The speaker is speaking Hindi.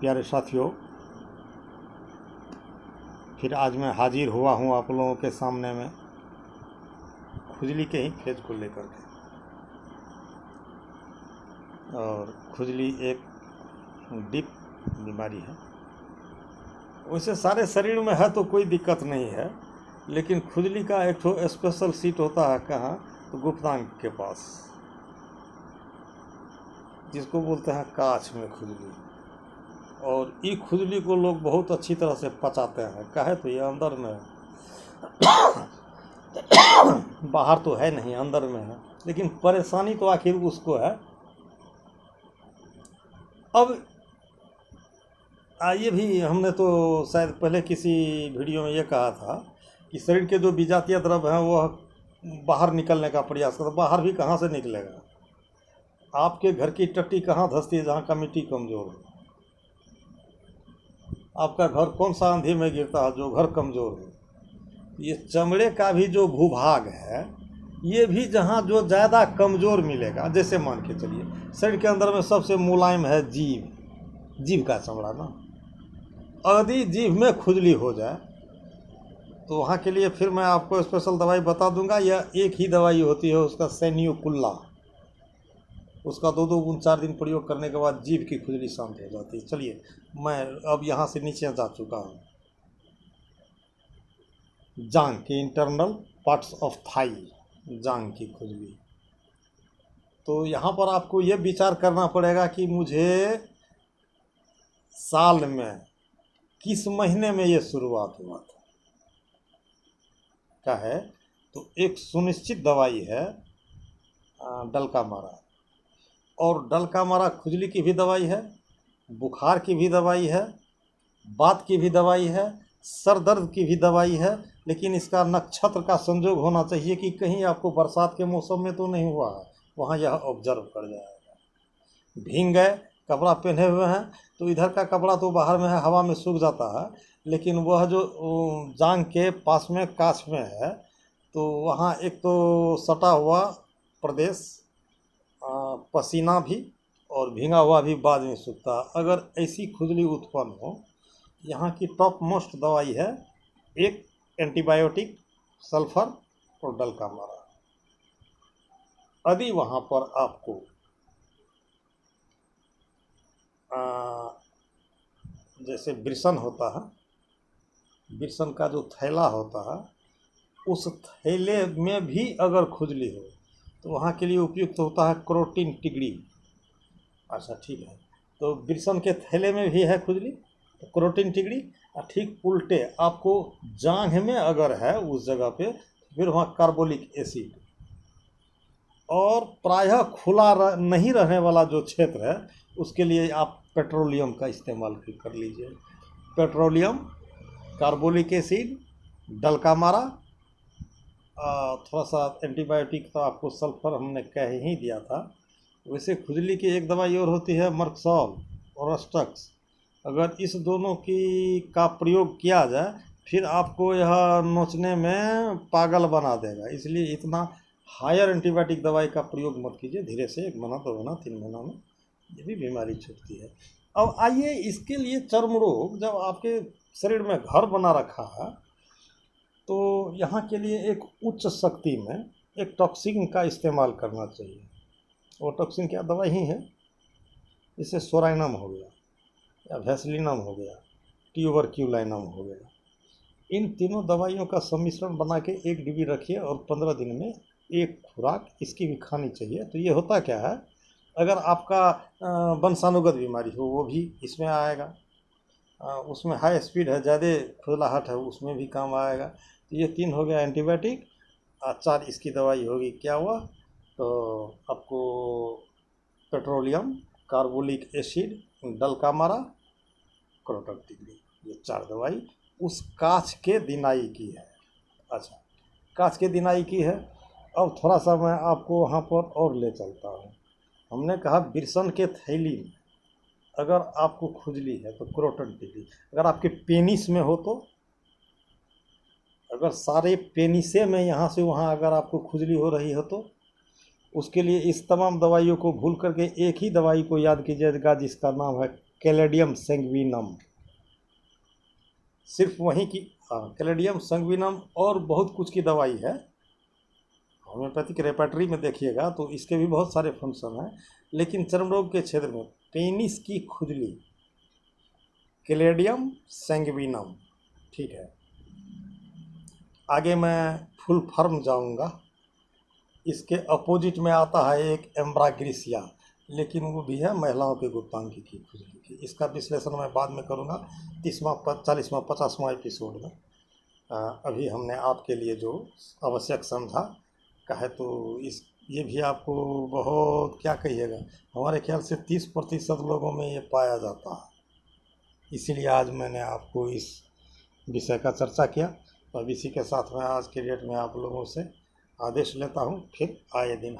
प्यारे साथियों, फिर आज मैं हाजिर हुआ हूँ आप लोगों के सामने में खुजली के ही फेज को लेकर के। और खुजली एक डीप बीमारी है। वैसे सारे शरीर में है तो कोई दिक्कत नहीं है, लेकिन खुजली का एक तो स्पेशल सीट होता है कहाँ, तो गुप्तांग के पास, जिसको बोलते हैं काछ में खुजली। और ये खुजली को लोग बहुत अच्छी तरह से पचाते हैं। काहे तो ये अंदर में बाहर तो है नहीं, अंदर में है, लेकिन परेशानी तो आखिर उसको है। अब ये भी हमने तो शायद पहले किसी वीडियो में ये कहा था कि शरीर के जो विजातीय द्रव्य हैं वह बाहर निकलने का प्रयास करता। बाहर भी कहाँ से निकलेगा? आपके घर की टट्टी कहाँ धंसती है? जहाँ का मिट्टी कमज़ोर है। आपका घर कौन सा आंधी में गिरता है? जो घर कमज़ोर है। ये चमड़े का भी जो भूभाग है, ये भी जहाँ जो ज़्यादा कमज़ोर मिलेगा, जैसे मान के चलिए शरीर के अंदर में सबसे मुलायम है जीभ का चमड़ा ना। यदि जीभ में खुजली हो जाए तो वहाँ के लिए फिर मैं आपको स्पेशल दवाई बता दूंगा। यह एक ही दवाई होती है, उसका सैनियोकुल्ला। उसका 2-2 गुण 4 दिन प्रयोग करने के बाद जीभ की खुजली शांत हो जाती है। चलिए, मैं अब यहाँ से नीचे जा चुका हूँ। जांघ के इंटरनल पार्ट्स ऑफ थाई, जांघ की खुजली। तो यहाँ पर आपको ये विचार करना पड़ेगा कि मुझे साल में किस महीने में ये शुरुआत हुआ था। क्या है तो एक सुनिश्चित दवाई है डलका मारा। और डलका मारा खुजली की भी दवाई है, बुखार की भी दवाई है, बात की भी दवाई है, सर दर्द की भी दवाई है। लेकिन इसका नक्षत्र का संयोग होना चाहिए कि कहीं आपको बरसात के मौसम में तो नहीं हुआ है, वहाँ यह ऑब्जर्व कर जाएगा। भीग गए, कपड़ा पहने हुए हैं, तो इधर का कपड़ा तो बाहर में है, हवा में सूख जाता है, लेकिन वह जो जांघ के पास में काछ में है, तो वहाँ एक तो सटा हुआ प्रदेश, पसीना भी और भींगा हुआ भी बाद में सूखता है। अगर ऐसी खुजली उत्पन्न हो, यहाँ की टॉप मोस्ट दवाई है एक एंटीबायोटिक, सल्फर और डलका मारा। यदि वहाँ पर आपको जैसे वृषण होता है, वृषण का जो थैला होता है, उस थैले में भी अगर खुजली हो तो वहाँ के लिए उपयुक्त होता है क्रोटीन टिगड़ी। अच्छा ठीक है, तो वृषण के थैले में भी है खुजली तो क्रोटीन टिगड़ी। और ठीक उल्टे आपको जांघ में अगर है उस जगह पे, फिर वहाँ कार्बोलिक एसिड। और प्रायः खुला नहीं रहने वाला जो क्षेत्र है, उसके लिए आप पेट्रोलियम का इस्तेमाल कर लीजिए। पेट्रोलियम, कार्बोलिक एसिड, डलका मारा, थोड़ा सा एंटीबायोटिक तो आपको सल्फर हमने कह ही दिया था। वैसे खुजली की एक दवाई और होती है मर्कसॉल और अस्टक्स। अगर इस दोनों की का प्रयोग किया जाए, फिर आपको यह नोचने में पागल बना देगा। इसलिए इतना हायर एंटीबायोटिक दवाई का प्रयोग मत कीजिए। धीरे से 1 महीना 2 महीना 3 महीना में ये भी बीमारी छूटती है। अब आइए, इसके लिए चर्म रोग जब आपके शरीर में घर बना रखा है, तो यहाँ के लिए एक उच्च शक्ति में एक टॉक्सिन का इस्तेमाल करना चाहिए। वो टॉक्सिन क्या दवाई ही है, जैसे सोराइनम हो गया या वैसलिनम हो गया, ट्यूबरक्यूलिनम हो गया। इन तीनों दवाइयों का सम्मिश्रण बना के 1 डिब्बी रखिए और 15 दिन में 1 खुराक इसकी भी खानी चाहिए। तो ये होता क्या है, अगर आपका वंशानुगत बीमारी हो वो भी इसमें आएगा, उसमें हाई स्पीड है, ज़्यादा खुजलाहट है, उसमें भी काम आएगा। तो ये 3 हो गया एंटीबायोटिक, 4 इसकी दवाई होगी। क्या हुआ तो आपको पेट्रोलियम, कार्बोलिक एसिड, डलका मारा, क्रोटन टिगड़ी, ये 4 दवाई उस काछ के दिनाई की है। अच्छा, काछ के दिनाई की है। अब थोड़ा सा मैं आपको वहाँ पर और ले चलता हूँ। हमने कहा वृषण के थैली में अगर आपको खुजली है तो क्रोटन टिगड़ी। अगर आपके पेनिस में हो तो, अगर सारे पेनिसे में यहाँ से वहाँ अगर आपको खुजली हो रही हो तो उसके लिए इस तमाम दवाइयों को भूल करके एक ही दवाई को याद कीजिएगा, जिसका नाम है कैलेडियम सैंग्विनम, सिर्फ वहीं की। हाँ, कैलेडियम सैंग्विनम और बहुत कुछ की दवाई है। होम्योपैथिक रेपर्टरी में देखिएगा तो इसके भी बहुत सारे फंक्शन हैं, लेकिन चर्म रोग के क्षेत्र में पेनिस की खुजली, कैलेडियम सैंग्विनम, ठीक है। आगे मैं फुल फॉर्म जाऊंगा। इसके अपोजिट में आता है एक एम्ब्राग्रिसिया, लेकिन वो भी है महिलाओं के गुप्तांगी की खुजली की। इसका विश्लेषण मैं बाद में करूंगा 30वां 40वां 50वां एपिसोड में। अभी हमने आपके लिए जो आवश्यक समझा कहे तो इस ये भी आपको बहुत क्या कहिएगा, हमारे ख्याल से 30% लोगों में ये पाया जाता है। इसीलिए आज मैंने आपको इस विषय का चर्चा किया। अब इसी के साथ मैं आज के डेट में आप लोगों से आदेश लेता हूँ। फिर आए दिन